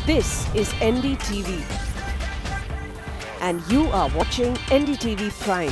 This is NDTV and you are watching NDTV Prime.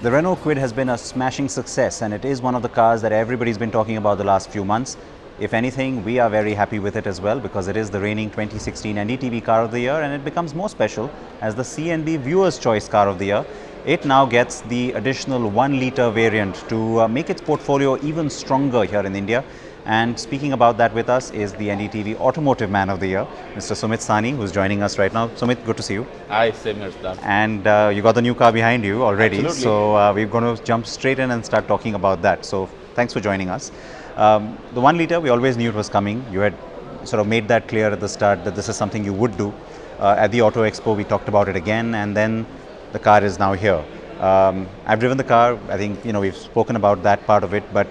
The Renault Kwid has been a smashing success and it is one of the cars that everybody's been talking about the last few months. If anything, we are very happy with it as well because it is the reigning 2016 NDTV Car of the Year and it becomes more special as the CNB Viewer's Choice Car of the Year. It now gets the additional 1-litre variant to make its portfolio even stronger here in India. And speaking about that with us is the NDTV Automotive Man of the Year, Mr. Sumit Sawhney, who's joining us right now. Sumit, good to see you. Hi, same here, Siddharth. And you got the new car behind you already. Absolutely. So we're going to jump straight in and start talking about that. So thanks for joining us. The 1-litre, we always knew it was coming. You had sort of made that clear at the start that this is something you would do. At the Auto Expo, we talked about it again, and then the car is now here. I've driven the car. I think we've spoken about that part of it, but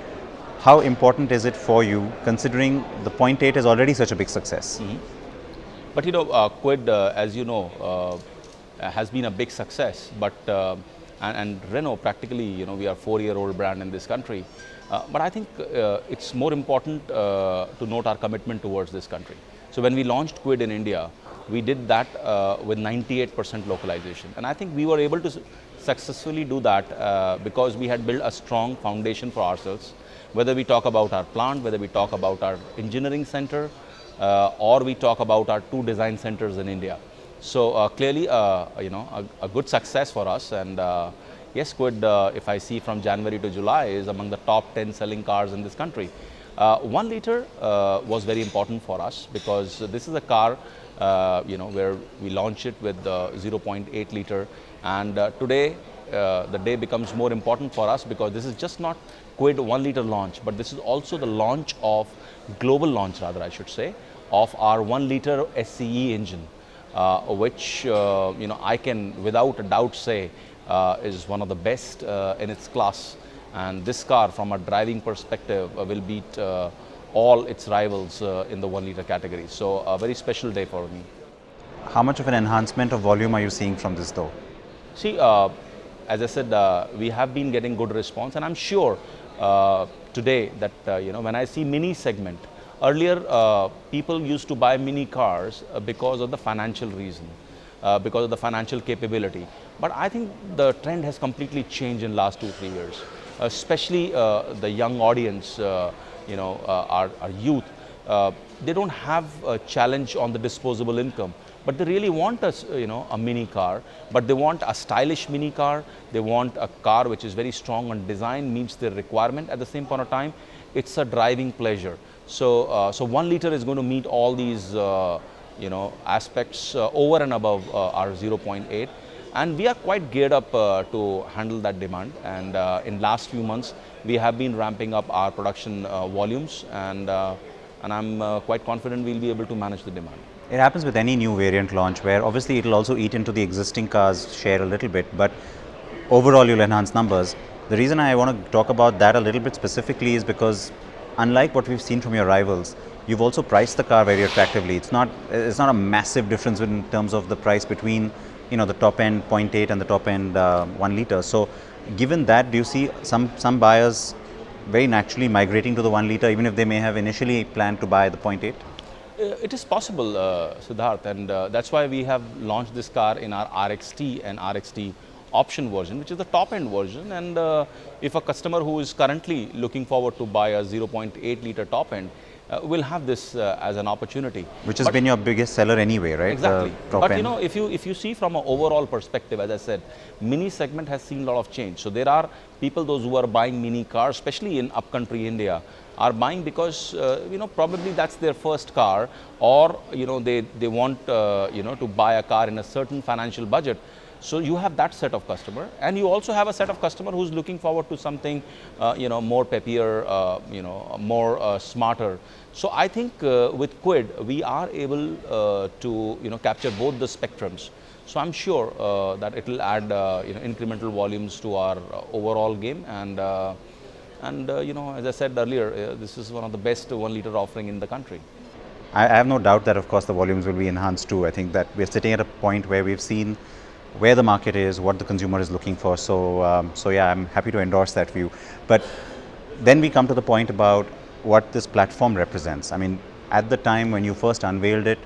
how important is it for you, considering the 0.8 is already such a big success? Mm-hmm. But Kwid, as you know, has been a big success. But and Renault, practically, we are a 4-year-old brand in this country. But I think it's more important to note our commitment towards this country. So when we launched Kwid in India, we did that with 98% localization, and I think we were able to successfully do that because we had built a strong foundation for ourselves. Whether we talk about our plant, whether we talk about our engineering center, or we talk about our 2 design centers in India. So clearly, a good success for us. And yes, Kwid, if I see from January to July, is among the top 10 selling cars in this country. 1-litre was very important for us because this is a car, where we launched it with 0.8 litre, and today the day becomes more important for us because this is just not Kwid 1-litre launch, but this is also the launch of global launch, rather I should say, of our 1-litre SCE engine, which I can without a doubt say is one of the best in its class. And this car, from a driving perspective, will beat all its rivals in the 1-litre category. So a very special day for me. How much of an enhancement of volume are you seeing from this though? See, as I said, we have been getting good response, and I'm sure today that when I see mini segment, earlier people used to buy mini cars because of the financial reason, because of the financial capability. But I think the trend has completely changed in last 2-3 years, especially the young audience, our youth. They don't have a challenge on the disposable income, but they really want a mini car, but they want a stylish mini car. They want a car which is very strong on design, meets their requirement. At the same point of time, it's a driving pleasure. So 1-litre is going to meet all these aspects over and above our 0.8, and we are quite geared up to handle that demand. And in last few months, we have been ramping up our production volumes, and I'm quite confident we'll be able to manage the demand. It happens with any new variant launch where obviously it will also eat into the existing cars share a little bit, but overall you'll enhance numbers. The reason I want to talk about that a little bit specifically is because unlike what we've seen from your rivals, you've also priced the car very attractively. It's not a massive difference in terms of the price between the top end 0.8 and the top end 1-litre. So given that, do you see some buyers very naturally migrating to the 1-litre even if they may have initially planned to buy the 0.8? It is possible, Siddharth, and that's why we have launched this car in our RXT and RXT option version, which is the top end version. And if a customer who is currently looking forward to buy a 0.8-litre top end will have this as an opportunity. Which has been your biggest seller anyway, right? Exactly. But end. If you see from an overall perspective, as I said, mini segment has seen a lot of change. So there are people, those who are buying mini cars, especially in upcountry India, are buying because probably that's their first car, or they want to buy a car in a certain financial budget. So you have that set of customer, and you also have a set of customer who's looking forward to something more peppier, more smarter. So I think with Kwid we are able to capture both the spectrums. So I'm sure that it will add incremental volumes to our overall game, and as I said earlier, this is one of the best 1 liter offering in the country. I have no doubt that, of course, the volumes will be enhanced too. I think that we're sitting at a point where we've seen where the market is, what the consumer is looking for. So yeah, I'm happy to endorse that view. But then we come to the point about what this platform represents. I mean, at the time when you first unveiled it,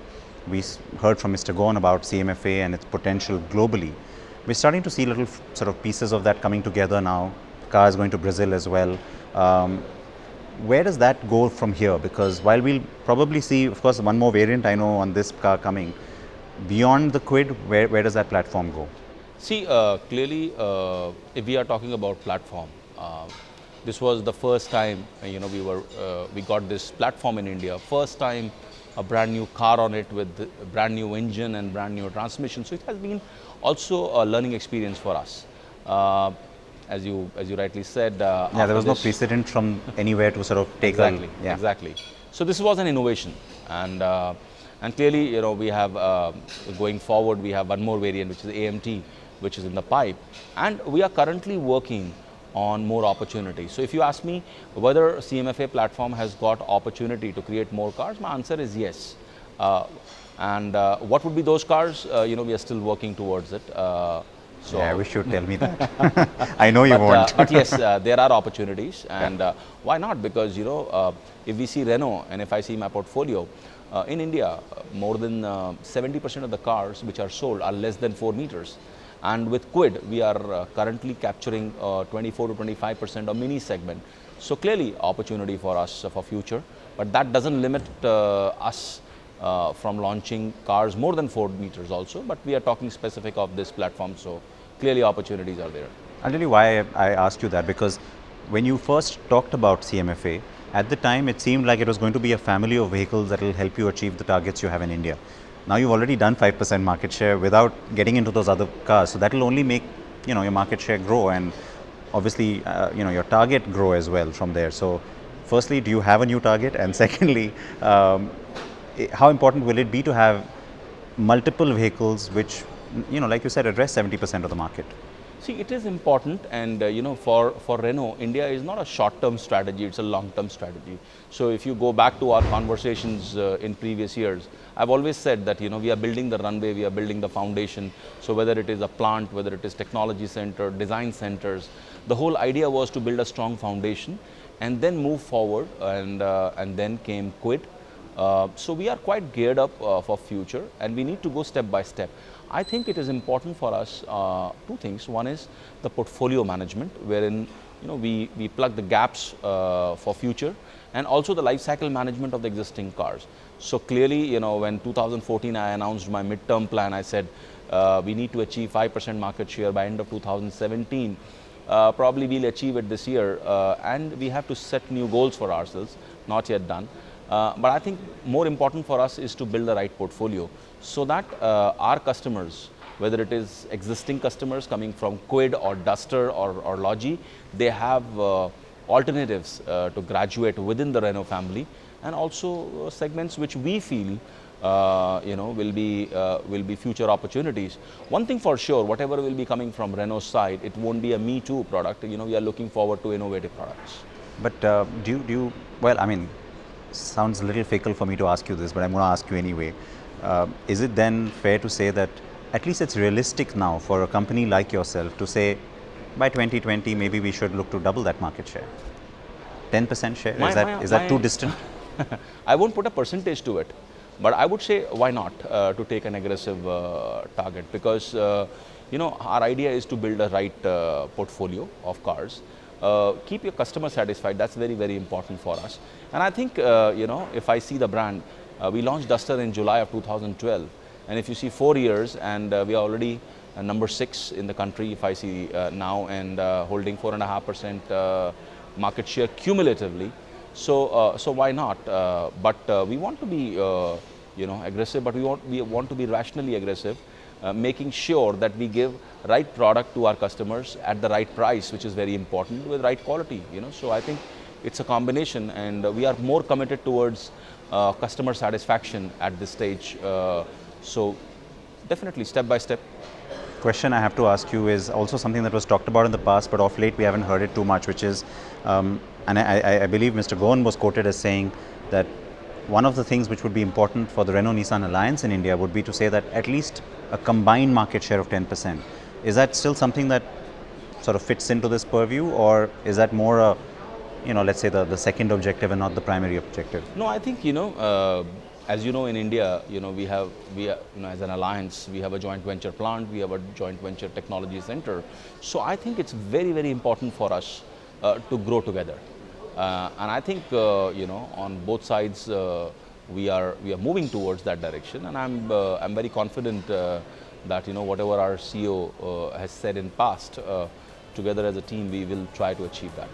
we heard from Mr. Gon about CMFA and its potential globally. We're starting to see little sort of pieces of that coming together now. Car is going to Brazil as well. Where does that go from here? Because while we'll probably see, of course, one more variant I know on this car coming, beyond the Kwid, where does that platform go? See, clearly, if we are talking about platform, this was the first time we got this platform in India. First time a brand new car on it with a brand new engine and brand new transmission. So it has been also a learning experience for us. As you rightly said, yeah, there was no precedent from anywhere to sort of take exactly, yeah. Exactly. So this was an innovation, and clearly, we have going forward, we have one more variant, which is AMT, which is in the pipe, and we are currently working on more opportunities. So if you ask me whether CMFA platform has got opportunity to create more cars, my answer is yes. And what would be those cars? We are still working towards it. So yeah, I wish you'd tell me that. I know you won't. But yes, there are opportunities, and why not? Because if we see Renault, and if I see my portfolio in India, more than 70% of the cars which are sold are less than 4 meters. And with Kwid, we are currently capturing 24 to 25% of mini segment. So clearly, opportunity for us for future. But that doesn't limit us from launching cars more than 4 meters also. But we are talking specific of this platform. So clearly, opportunities are there. I'll tell you why I asked you that, because when you first talked about CMFA, at the time it seemed like it was going to be a family of vehicles that will help you achieve the targets you have in India. Now you've already done 5% market share without getting into those other cars, so that will only make your market share grow, and obviously your target grow as well from there. So firstly, do you have a new target? And secondly, how important will it be to have multiple vehicles which, like you said, address 70% of the market? See, it is important, and for Renault, India is not a short-term strategy; it's a long-term strategy. So, if you go back to our conversations in previous years, I've always said that we are building the runway, we are building the foundation. So, whether it is a plant, whether it is technology center, design centers, the whole idea was to build a strong foundation and then move forward. And then came Kwid. So we are quite geared up for future, and we need to go step by step. I think it is important for us two things. One is the portfolio management, wherein we plug the gaps for future, and also the life cycle management of the existing cars. So clearly, when 2014 I announced my midterm plan, I said we need to achieve 5% market share by end of 2017. Probably we'll achieve it this year, and we have to set new goals for ourselves, not yet done. But I think more important for us is to build the right portfolio, so that our customers, whether it is existing customers coming from Kwid or Duster or Logi, they have alternatives to graduate within the Renault family, and also segments which we feel will be future opportunities. One thing for sure, whatever will be coming from Renault side, it won't be a me too product. We are looking forward to innovative products. But do you, well, I mean, sounds a little fickle for me to ask you this, but I'm going to ask you anyway. Is it then fair to say that at least it's realistic now for a company like yourself to say by 2020 maybe we should look to double that market share? 10% share? Is that too distant? I won't put a percentage to it, but I would say why not to take an aggressive target, because our idea is to build a right portfolio of cars. Keep your customer satisfied. That's very, very important for us. And I think if I see the brand, we launched Duster in July of 2012, and if you see 4 years, and we are already number 6 in the country, if I see now, and holding 4.5% market share cumulatively. So why not? But we want to be aggressive, but we want to be rationally aggressive. Making sure that we give right product to our customers at the right price, which is very important, with right quality. So I think it's a combination, and we are more committed towards customer satisfaction at this stage. So definitely step by step. Question I have to ask you is also something that was talked about in the past, but of late we haven't heard it too much, which is, and I believe Mr. Gohan was quoted as saying that one of the things which would be important for the Renault-Nissan alliance in India would be to say that at least a combined market share of 10%. Is that still something that sort of fits into this purview, or is that more a, let's say the second objective and not the primary objective? No, I think, as you know, in India, we have, as an alliance, we have a joint venture plant, we have a joint venture technology center. So I think it's very, very important for us to grow together. And I think, on both sides, we are moving towards that direction. And I'm very confident that, whatever our CEO has said in past, together as a team, we will try to achieve that.